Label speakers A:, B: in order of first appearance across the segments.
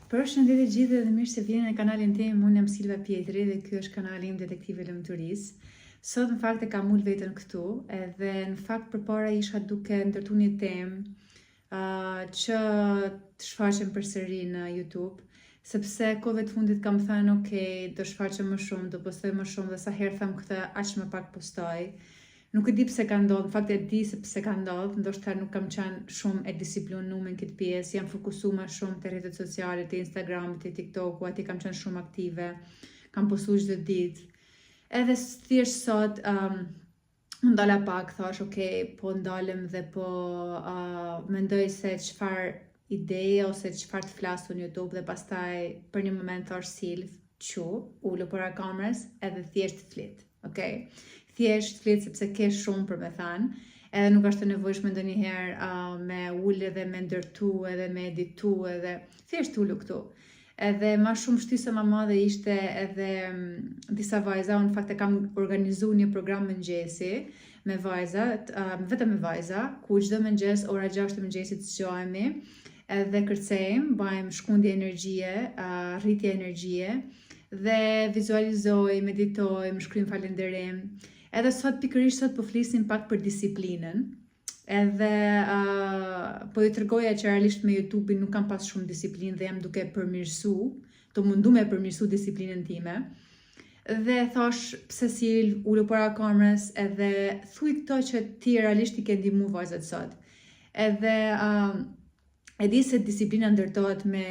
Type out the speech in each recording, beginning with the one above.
A: Përshëndetje gjithë dhe mirë se vini në kanalin tim. Unë jam Silva Pjetri dhe ky është kanali im Detektive Lëmturisë. Sot në fakt e kam ul veten këtu, edhe në fakt përpara isha duke ndërtu një temë që të shfaqem përsëri në YouTube, sepse kohëve të fundit kam thënë okay, do shfaqem më shumë, do postoj më shumë dhe sa herë them këtë, aq më pak postoj. Nuk e di pse ka ndodhur, në fakt e di se pse ka ndodhur, ndoshta nuk kam qenë shumë e disiplinuar në këtë pjesë, jam fokusuar më shumë te rrjetet sociale, te Instagrami, te TikToku, aty kam qenë shumë aktive, kam postuar çdo ditë. Edhe thjesht sot u ndala pak, thash okay, po ndalem dhe po mendoj se çfarë ideje ose çfarë të flas në YouTube dhe pastaj për një moment thash Silv, ulu para kamerës edhe thjesht flit, okay? Thjesht flit sepse ke shumë për me thanë, edhe nuk është e nevojshme ndonjëherë me ul edhe me ndërtu edhe me editu edhe thjesht ulu këtu. Edhe ma shumë shtysa ma madhe ishte edhe disa vajza, unë fakt e kam organizuar një program mëngjesi me vajza, vetëm me vajza, ku çdo mëngjes ora 6 të mëngjesit zgjohemi edhe kërcejmë, bajmë shkundje energjie, rritje energjie dhe vizualizoj, meditoj, më shkrim falënderim. Edhe sot pikërisht sot po flisim pak për disiplinën. Edhe po ju tregoja që realisht me YouTube-in nuk kam pas shumë disiplinë dhe jam duke përmirësu, të mundu me përmirësu disiplinën time. Dhe thash pse Silv, ulu para kamerës edhe thuj këto që ti realisht i ke ndihmu vajzat sot. Edhe e di se disiplina ndërtohet me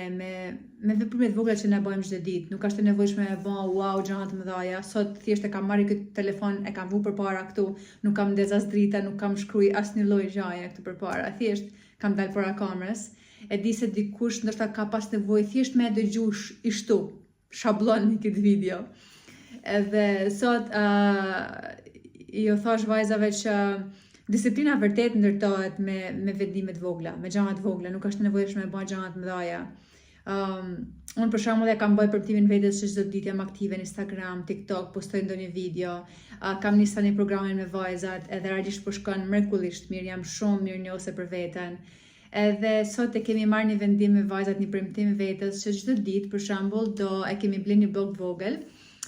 A: veprime të vogla që ne bëjmë çdo ditë. Nuk është e nevojshme me bë wow gjëra të mëdha. Sot thjesht e kam marrë këtë telefon, e kam vu përpara këtu, nuk kam ndezas drita, nuk kam shkruaj asnjë lloj gjaje këtu përpara. Thjesht kam dalë para kamerës. E di se dikush ndoshta ka pas nevojë thjesht me dëgjush i shtu, shablon në këtë video. Edhe sot jo thash vajzave që disiplina vërtet ndërtohet me vendime të vogla, me gjëra të vogla, nuk është nevojshme me bëj gjëra të mëdha. Unë për shembull e kam bëj përmtimin vetes që çdo ditë jam aktive në Instagram, TikTok, postoj ndonjë video, kam nisur një programin me vajzat, edhe realisht po shkon mrekullisht mirë, jam shumë mirënjohëse për veten. Edhe sot e kemi marrë një vendim me vajzat, një premtim vetes që çdo ditë për shembull e kemi bler një blog të vogël,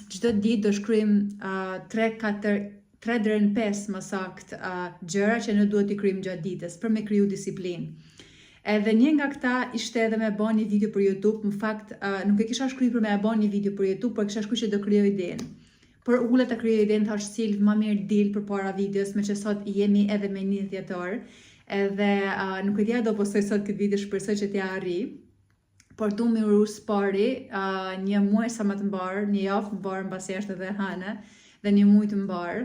A: çdo ditë do shkruajmë 3 deri në 5 më sakt gjëra që ne duhet t'i kryejmë gjatë ditës për me kriju disiplinë. Edhe një nga këta ishte edhe me bën një video për YouTube. Në fakt nuk e kisha shkruar për me bën një video për YouTube, por kisha shkruar që do krijoj idenë. Por ula ta krijoj idenë, thash Silv, më mirë dil përpara videos, me që sot jemi edhe me 1 dhjetor. Edhe nuk e di a do postoj sot këtë video, shpresoj që t'ja arri. Por tu më urus pari një muaj sa më të mbar, një javë të mbar mbasi është edhe hënë dhe një muaj të mbar.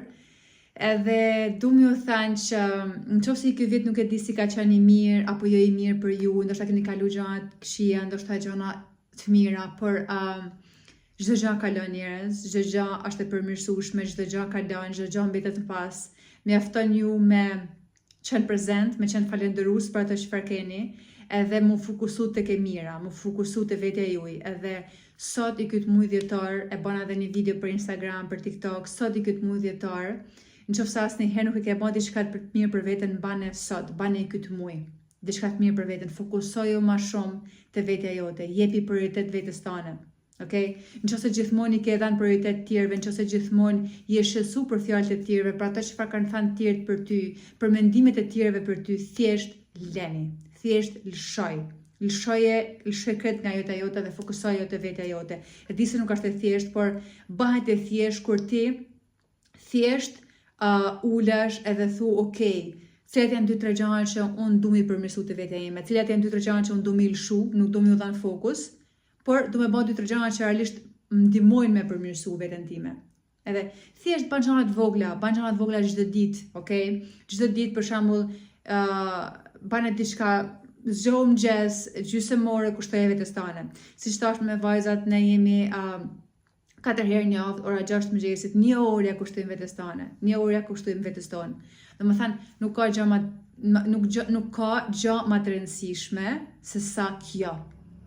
A: Edhe du më ju thënë që nëse ky vit nuk e di si ka qenë i mirë apo jo i mirë për ju, ndoshta keni kaluar gjëra të këqija, ndoshta gjëra të mira, por çdo gjë kalon njerëz, çdo gjë është e përmirësueshme, çdo gjë kalon, çdo gjë mbetet në pas. Mjafton ju me qenë prezent, me qenë falendërues për ato çfarë keni, edhe mu fokusu tek e mira, mu fokusu te vetja juaj. Edhe sot i këtë muaj dhjetor e bën edhe një video për Instagram, për TikTok, sot i këtë muaj dhjetor. Nëse asnjëherë nuk e ke bën diçka të mirë për veten, bane sot, bane këtë muaj. Diçka të mirë për veten, fokusoju më shumë te vetja jote, jepi prioritet vetes tënde. Okay? Nëse gjithmonë i ke dhënë prioritet të tjerëve, nëse gjithmonë je shqetësuar për fjalët e tjerëve, për ato çfarë kanë thënë të tjerët për ty, për mendimet e tjerëve për ty, thjesht leni, thjesht lëshoj. Lëshoj kretë nga jota jote dhe fokusoju te vetja jote. E di se nuk është e thjeshtë, por bëhet e thjeshtë kur ti thjesht ulesh edhe thu, okay, cilat janë 2-3 gjëra që unë du mi përmirësu të vetja ime, cilat janë 2-3 gjëra që unë du mi lëshu, nuk du mi u dhanë fokus, por du me bë 2-3 gjëra që realisht më ndihmojnë me përmirësu veten time. Edhe thjesht bën gjëra të vogla çdo ditë, okay? Çdo ditë për shembull bën diçka, zgjohu mëngjes, gjysmë ore kushtoje vetes tane. Siç thash me vajzat, ne jemi 4 herë në javë, ora 6 mëngjesit, 1 orë ja kushtojmë vetes tonë. 1 orë ja kushtojmë vetes tonë. Domethënë, nuk ka gjë më të rëndësishme se sa kjo.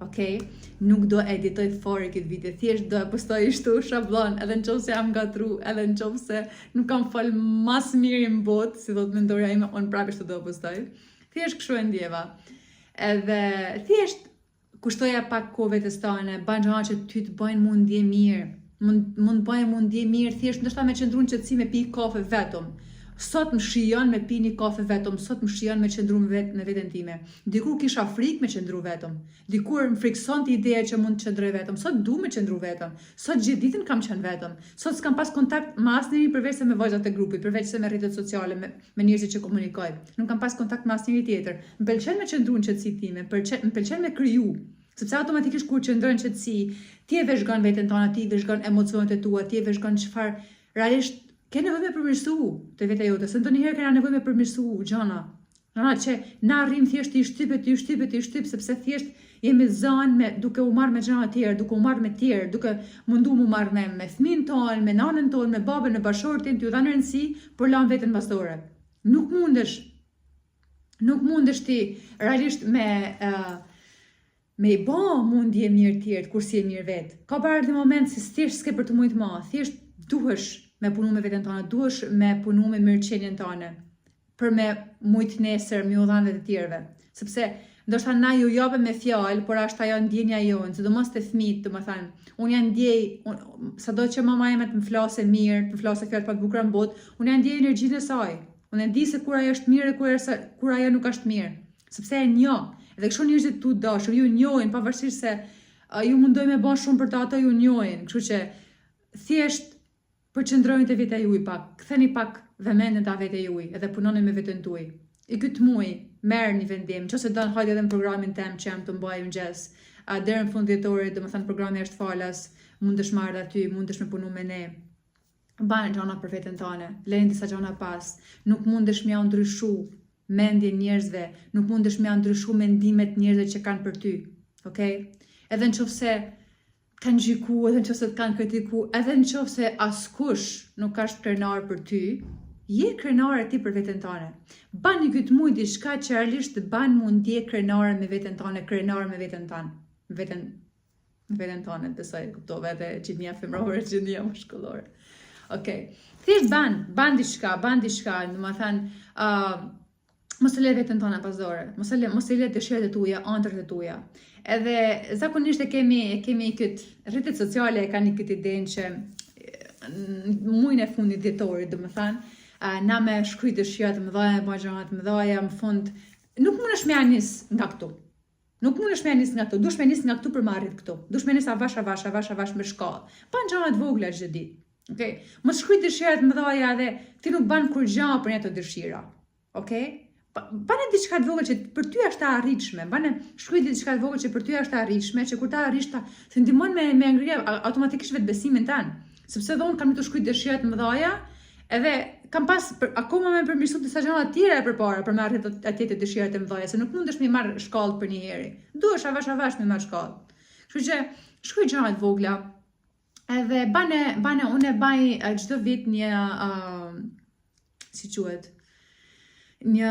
A: Okay? Nuk do editoj fare këtë video, thjesht do e postoj shtu shablon, edhe nëse jam gatru, edhe nëse nuk kam fal mas mirë në botë, si do të mendoja ime, unë prapë do e postoj. Thjesht kështu e ndjeva. Edhe thjesht kushtoja pak kohë vetes tane, bën gjëra që ty të bëjnë mund ndje mirë. Mund bëjmë mund ndje mirë, thjesht ndoshta me qëndruan qetësi me pi kafe vetëm. Sot më shijon me pi një kafe vetëm, sot më shijon me qëndru me veten time. Dikur kisha frikë me qëndru vetëm. Dikur më friksonte ideja që mund të qëndroj vetëm. Sot du me qëndru vetëm. Sot gjithë ditën kam qenë vetëm. Sot s'kam pas kontakt me asnjëri përveç se me vajzat e grupit, përveç se me rrjetet sociale, me njerëzit që komunikoj. Nuk kam pas kontakt me asnjëri tjetër. Më pëlqen me qëndru në qetësi time, më pëlqen me kriju. Sepse automatikisht kur qëndron në qetësi, ti e veshgon veten tënde, ti e veshgon emocionet e tua, ti e veshgon çfarë realisht ke nevojë me përmirësu të veta jote, se ndonjëherë kena nevojë me përmirësu gjëra. Gjëra që na arrim thjesht i shtyp, sepse thjesht jemi zënë duke u marrë me gjëra të tjera, duke u marrë me tjerë, duke mundu mu marrë me fëmijën tonë, me nanën tonë, me babën, me bashortin, t'ju dhanë rëndësi, por lan veten pas dore. Nuk mundesh ti realisht me i ba mundje mirë tjertë, kur si e mirë vetë. Ka parë një moment si thjesht s'ke për të mujtë ma, thjesht duhesh me punu me veten tane, duhesh me punu me mirëqenjen tane, për me mujtë nesër, me u dhanë dhe të tjerëve. Sepse, ndoshta na ju japem me fjalë, por ashtë ajo ndjenja jonë, sidomos të fëmijët, domethënë, unë janë ndjej, sado që mama ime të më flase mirë, të më flase fjalë pak bukura në botë, unë janë ndjej energjinë e saj. Unë e di se kur ajo është mirë e kur ajo nuk është mirë. Sepse e njoh. Edhe kështu njerëzit tu dashur, ju njohin pavarësisht se ju mundoj me bën shumë për ta, ato ju njohin. Kështu që thjesht përqendroni te veta juaj pak, ktheni pak vëmendjen te veta juaj, edhe punoni me veten tuaj. I këtë muaj merrni vendim, nëse don hajde edhe në programin tem që jam të mbaj mëngjes, deri në fund dhjetorit, domethënë programi është falas, mundesh marrë aty, mundesh me punu me ne. Bajnë gjana për veten tane, lejnë disa gjana pas, nuk mundesh me ja ndryshu mendjen njerëzve, nuk mundesh me ndryshu mendimet njerëzve që kanë për ty, okay? Edhe nëse kanë gjyku, edhe nëse kanë kritiku, edhe nëse askush nuk është krenar për ty, je krenar e ti për veten tane. Bani këtë muj diçka që realisht ban mund ndje krenare me veten tane, krenar me veten tane, me veten tane, besoj kuptove edhe gjinja femrore, gjinja mushkullore. Okay. Thjesht ban diçka, domethënë, mos e le veten tënde pas dore, mos e le dëshirat e tuaja, ëndrat e tuaja. Edhe zakonisht kemi këtë rrjetet sociale kanë këtë idenë që muajin e fundit dhjetorit, domethënë, na me shkruaj dëshirat e mëdha, bëj gjëra të mëdha, në fund nuk mundesh me nis nga këtu. Duhesh me nis nga këtu për me arrit këtu. Duhesh me nis avash me shkallë. Pa gjëra të vogla çdo ditë. Okay? Mos shkruaj dëshirat mëdha dhe ti nuk ban kur gjë për ato dëshira. Okay? Bane diçka të vogël që për ty është e arritshme, bane shkruaj diçka të vogël që për ty është e arritshme, që kur ta arrish ta të ndihmon me ngrirje automatikisht vetbesimin tënd. Sepse edhe unë kam të shkruaj dëshira të mëdha, edhe kam pas akoma me përmirësu disa gjëra të tjera përpara për me arritur atje të dëshirat e mëdha, se nuk mundesh me marr shkallë për një herë. Duhesh avash me marr shkallë. Kështu që shkruaj gjëra të vogla. Edhe bane unë e baj çdo vit një si quhet një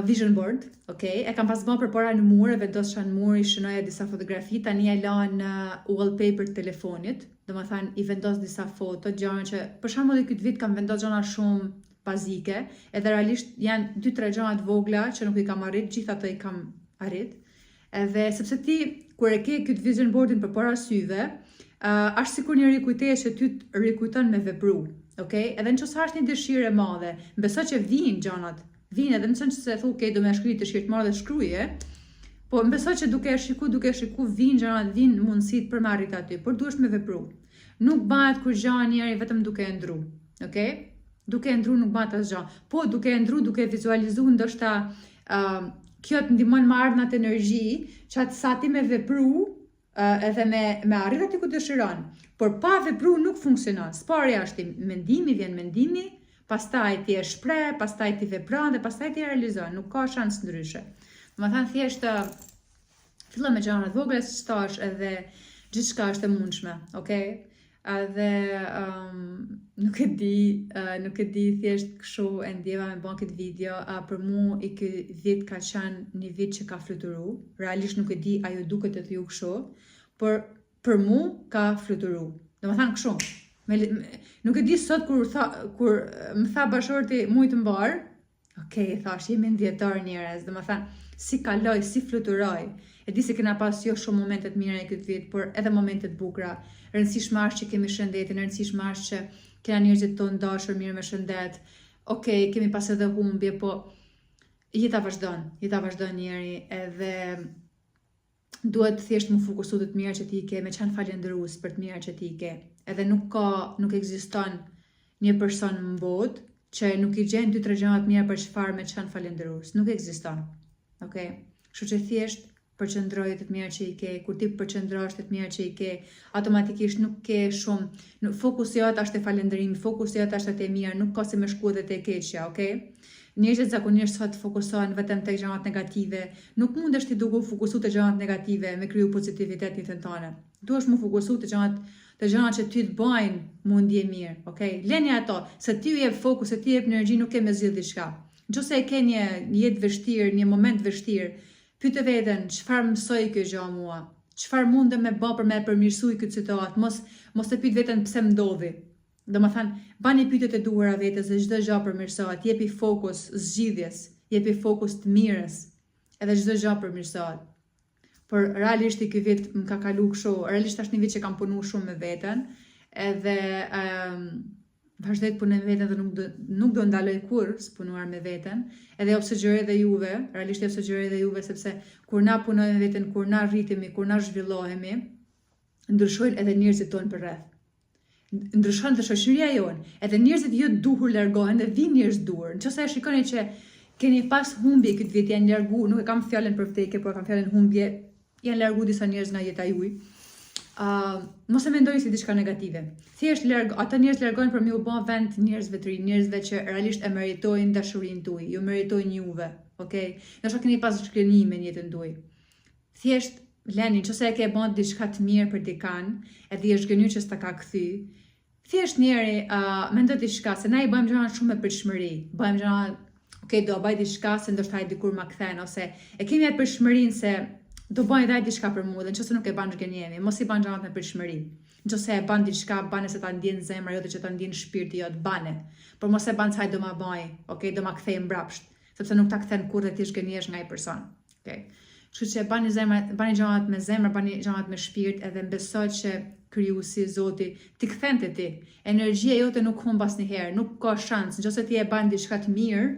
A: vision board, okay? E kam pas bërë përpara në mur, e vendosha në mur, i shënoja disa fotografi, tani e la në wallpaper të telefonit, domethënë i vendos disa foto, gjëra që për shembull këtë vit kam vendosur gjëra shumë bazike, edhe realisht janë 2-3 gjëra të vogla që nuk i kam arrit, gjithë ato i kam arrit. Edhe sepse ti kur e ke këtë vision boardin përpara syve, është sikur një rikujtesë që ty të rikujton me vepru, okay? Edhe nëse është një dëshirë e madhe, besoj që vijnë gjërat. Vinë edhe nëse se thu, okay, do me shkruaj dëshirë të marrë dhe shkruaje, po besoj që duke shiku vinë gjërat, vinë mundësit për me arrit aty, por duhesh me vepru. Nuk bëhet kur gjë njëri vetëm duke e ndru, okay? Duke e ndru nuk bëhet asgjë. Po duke e ndru, duke vizualizu, ndoshta kjo të ndihmon me ardhmë atë energji, që atë sa ti me vepru, edhe me arrit aty ku dëshiron. Por pa vepru nuk funksionon. Sparja është mendimi, vjen mendimi, pastaj ti e shpreh, pastaj ti vepron dhe pastaj ti e realizon, nuk ka shans ndryshe. Domethënë thjesht fillo me gjëra të vogla, siç thash, edhe gjithçka është e mundshme, okay? Edhe nuk e di thjesht kështu e ndjeva me bën këtë video, për mua i ky vit ka qenë një vit që ka fluturu. Realisht nuk e di a ju duket edhe ju kështu, por për mua ka fluturu. Domethënë kështu. Nuk e di sot kur më tha bashorti muj të mbar, Okej, thash, jemi në dhjetor njerëz, dhe më thanë, si kaloj, si fluturoj. E di se kena pas jo shumë momentet mira e këtë vit, por edhe momentet bukura. Rëndësishme është që kemi shëndetin, rëndësishme është që kena njerëzit tonë dashur mirë me shëndet. Okej, kemi pas edhe humbje, po jeta vazhdon njeri, edhe duhet thjesht më fokusu të mira që ti ke, me qenë falendërues për të mira që ti ke. Edhe nuk ekziston një person në botë që nuk i gjen 2-3 gjëra të mira për çfarë me qenë falendërues. Nuk ekziston. Okej? Kështu që thjesht përqendroje të mira që i ke, kur ti përqendrohesh të mira që i ke, automatikisht nuk ke shumë, fokusi jot është te falënderimi, fokusi jot është te mira, nuk ka se më shku edhe te keqja, okay? Njerëzit zakonisht sot fokusohen vetëm tek gjërat negative, nuk mundesh ti duke u fokusuar te gjërat negative me kriju pozitivitet në jetën tënde. Duhesh më fokusuar te gjërat që ty të bajnë mu ndje mirë, okay? Leni ato, se ti u jep fokus, se ti jep energji, nuk ke me zgjidh diçka. Nëse e ke një jetë vështirë, një moment vështirë, pyet veten, çfarë mësoi kjo gjë mua? Çfarë mundem me bë për me përmirësuar këtë situatë? Mos e pyet veten pse ndodhi. Domethënë, bani pyetjet e duhura vetes se çdo gjë përmirësohet, jepi fokus zgjidhjes, jepi fokus të mirës, edhe çdo gjë përmirësohet. Por realisht ky vit më ka kalu kështu, realisht është një vit që kam punuar shumë me veten, edhe vazhdoj të punoj me veten dhe nuk do ndaloj kurrë së punuar me veten, edhe obsergjoj edhe juve, realisht obsergjoj edhe juve sepse kur na punojmë me veten, kur na rritemi, kur na zhvillohemi, ndryshojnë edhe njerëzit tonë përreth. Ndryshon të shoqëria jonë, edhe njerëzit jo duhur largohen dhe vinë njerëz duhur. Nëse e shikoni që keni pas humbje këtë vit, janë largu, nuk e kam fjalën për vdekje, por kam fjalën humbje, janë largu disa njerëz nga jeta juaj. Mos e mendoni si diçka negative. Thjesht ata njerëz largojnë për mi u bë vend njerëzve të rinj, njerëzve që realisht e meritojnë dashurinë tuaj, ju meritojnë juve, okay? Nëse keni pas shkënime në jetën tuaj. Thjesht leni, nëse e ke bën diçka të mirë për dikan, edhe je zgënyer që s'ta ka kthy, thjesht njeri mendo diçka, se na i bëjmë gjëra shumë me pritshmëri. Bëjmë gjëra, okay, do bëj diçka se ndoshta ai dikur ma kthen, ose e kemi atë pritshmërinë se do bëj edhe diçka për mua, dhe nëse nuk e bën zgënjemi, mos i bën gjërat me pritshmëri. Nëse e bën diçka, bane se ta ndjen zemra jote, që ta ndjen shpirti jot, bane. Por mos e bën se ai do ma bëj, okay, do ma kthej mbrapsht, sepse nuk ta kthen kurrë dhe ti zgënjesh nga ai person. Okay. Kështu që bani gjërat me zemër, bani gjërat me shpirt, edhe mbesoj që Krijuesi, Zoti, ti kthen te ti. Energjia jote nuk humb asnjëherë, nuk ka shans. Nëse ti e bën diçka të mirë,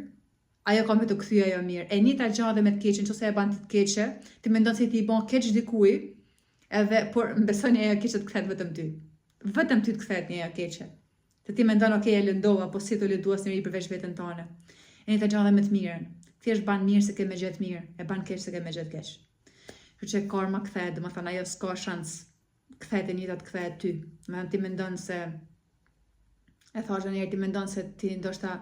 A: ajo ka me të kthyej ajo mirë. E njëjta gjë edhe me të keqen, nëse e bën të keqe, ti mendon se ti i bën keq dikujt, edhe por mbesoni ajo keqe të kthehet vetëm ty. Vetëm ty të kthehet një ajo keqe. Se ti mendon, okay, e lëndova, po si të lënduas njëri përveç veten tënde. E njëjta gjë edhe me të mirën. Thjesht ban mirë se ke me gjetë mirë, e ban keq se ke me gjetë keq. Kështu që karma kthehet, domethënë ajo s'ka shans kthehet e njëjta të kthehet ty. Domethënë ti mendon se e thash njëherë, ti mendon se ti ndoshta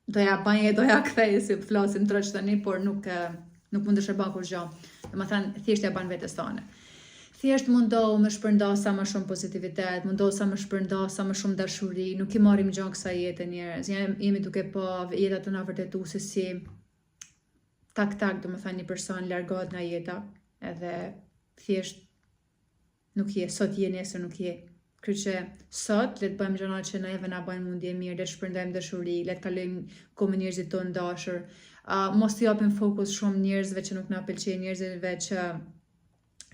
A: doja banje, doja kthej, si flasim troç tani, por nuk mundesh e bën kur gjë. Domethënë thjesht ja ban vetes tonë. Thjesht mundohu me shpërnda sa më shumë pozitivitet, mundohu sa më shpërnda sa më shumë dashuri, nuk i marrim gjë kësaj jete njerëz. Jemi duke po jeta tona vërtetu se si tak, domethënë një person largohet nga jeta, edhe thjesht nuk je, sot je, nesër nuk je. Kështu që sot le të bëjmë gjëra që neve na bëjnë mundje mirë, le të shpërndajmë dashuri, le të kalojmë kohë me njerëzit tonë dashur. Mos t'i japim fokus shumë njerëzve që nuk na pëlqejnë, njerëzve që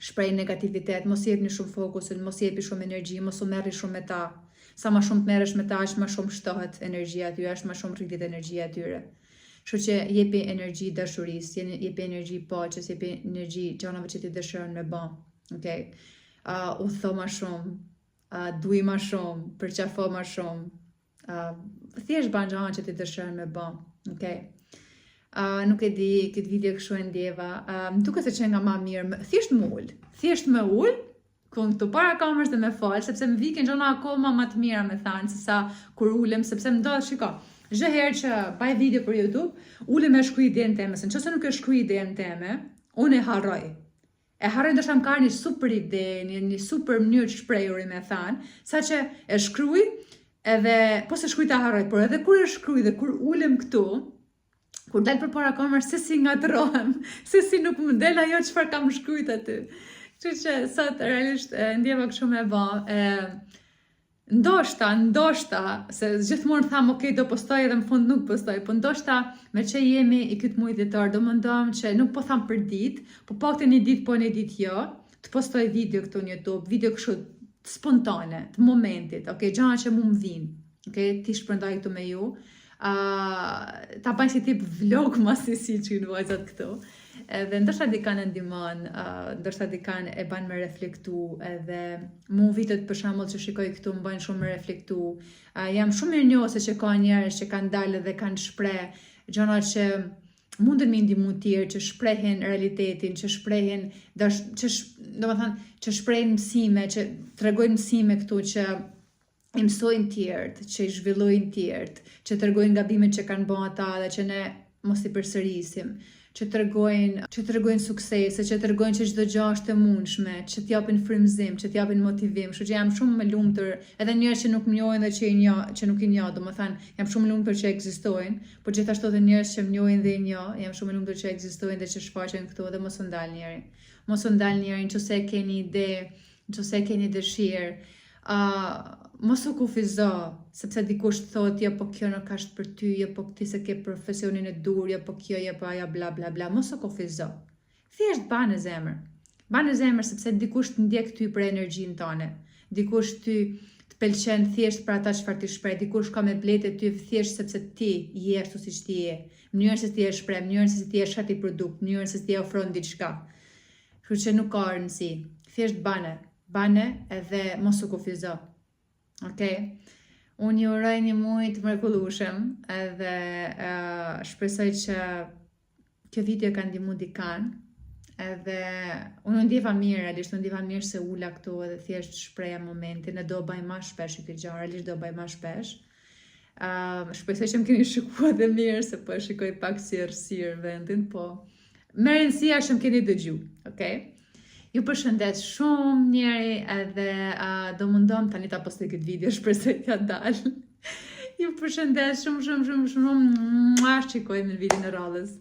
A: shprejnë negativitet, mos jepni shumë fokusin, mos jepi shumë energji, mos u merri shumë me ta. Sa më shumë të merresh me ta, aq më shumë shtohet energjia aty, aq më shumë rritet energjia atyre. Kështu që jepi energji dashurisë, jepi energji paqes, jepi energji gjërave që ti dëshiron me bë. Okay? U tho më shumë, duj më shumë, përqafo më shumë. Thjesht bën gjëra që ti dëshiron me bë. Okay? Nuk e di, këtë video kështu e ndjeva, më duket se që nga ma mirë, thjesht më ul, këtu para kamerës dhe me fal, sepse më viken gjona akoma më të mira me thanë, se sa kur ulem, sepse më ndodh, shiko, çdo herë që baj video për YouTube, ulem e shkruaj idenë teme, se nëse nuk e shkruaj idenë teme, unë e harroj. E harroj ndoshta më ka një super ide, një super mënyrë të shprehuri me thanë, saqë e shkruaj, edhe po se shkruaj ta harroj, por edhe kur e shkruaj dhe kur ulem këtu, kur dal përpara kamerës, se si ngatrohem, se si nuk më del ajo çfarë kam shkruajt aty. Kështu që sot realisht ndjeva kështu me bë. ndoshta, se gjithmonë tham, ok, do postoj edhe në fund nuk postoj, po ndoshta me që jemi i këtë muaj dhjetor, do mendom që nuk po tham për ditë, po paktën një ditë po një ditë jo, të postoj video këtu në YouTube, video kështu spontane, të momentit, ok, gjana që mu më vinë, ok, ti shpërndaj këtu me ju, ta bajnë si tip vlog masi si që në vajzat këtu, edhe ndoshta dikan e ndihmon, ndoshta dikan e ban me reflektu, edhe mu vitet për shembull që shikoj këtu më bën shumë me reflektu. Jam shumë mirënjohëse që ka njerëz që kanë dalë dhe kanë shpreh gjëra që mundën me ndihmu të tjerë, që shprehin realitetin, që shprehin, që shprehin mësime, që tregojnë mësime këtu që i mësojnë tjerët, që i zhvillojnë tjerët, që tregojnë gabimet që kanë bën ata dhe që ne mos i përsërisim, që tregojnë suksese, që tregojnë që çdo gjë është e mundshme, që t'japin frymëzim, që t'japin motivim. Kështu që jam shumë e lumtur, edhe njerëz që nuk më njohin dhe që nuk i njoh, domethënë jam shumë e lumtur që ekzistojnë, por gjithashtu edhe njerëz që më njohin dhe i njoh, jam shumë e lumtur që ekzistojnë dhe që shfaqen këtu dhe mos u ndal njëri. Mos u ndal njëri nëse keni ide, nëse keni dëshirë. Mos u kufizo, sepse dikush thot, jo po kjo nuk është për ty, jo po ti se ke profesionin e dur, jo po kjo, jo po ajo, bla bla bla, mos u kufizo. Thjesht ba në zemër. Ba në zemër sepse dikush të ndjek ty për energjinë tone. Dikush ty të pëlqen thjesht për ata çfarë ti shpreh, dikush ka me blete ty thjesht sepse ti je ashtu siç ti je. Mënyrën se ti e shpreh, mënyrën se ti e shati produkt, mënyrën se ti e ofron diçka. Kështu që nuk ka rëndësi. Thjesht bane edhe mos u kufizo. Okej? Unë ju uroj një muaj të mrekullueshëm edhe shpresoj që kjo video ka ndihmuar dikan. Edhe unë ndjeva mirë, realisht unë ndjeva mirë se ula këtu edhe thjesht shpreha momentin, e do bëj më shpesh këtë gjë, realisht do bëj më shpesh. Shpresoj që më keni shikuar dhe mirë, se po e shikoj pak si errësirë vendin, po me rëndësia që më keni dëgju, okay? Ju përshëndes shumë njeri edhe do mundom tani ta postoj këtë video, shpresoj t'ja dalë. Ju përshëndes shumë, shikojmë në videon e radhës.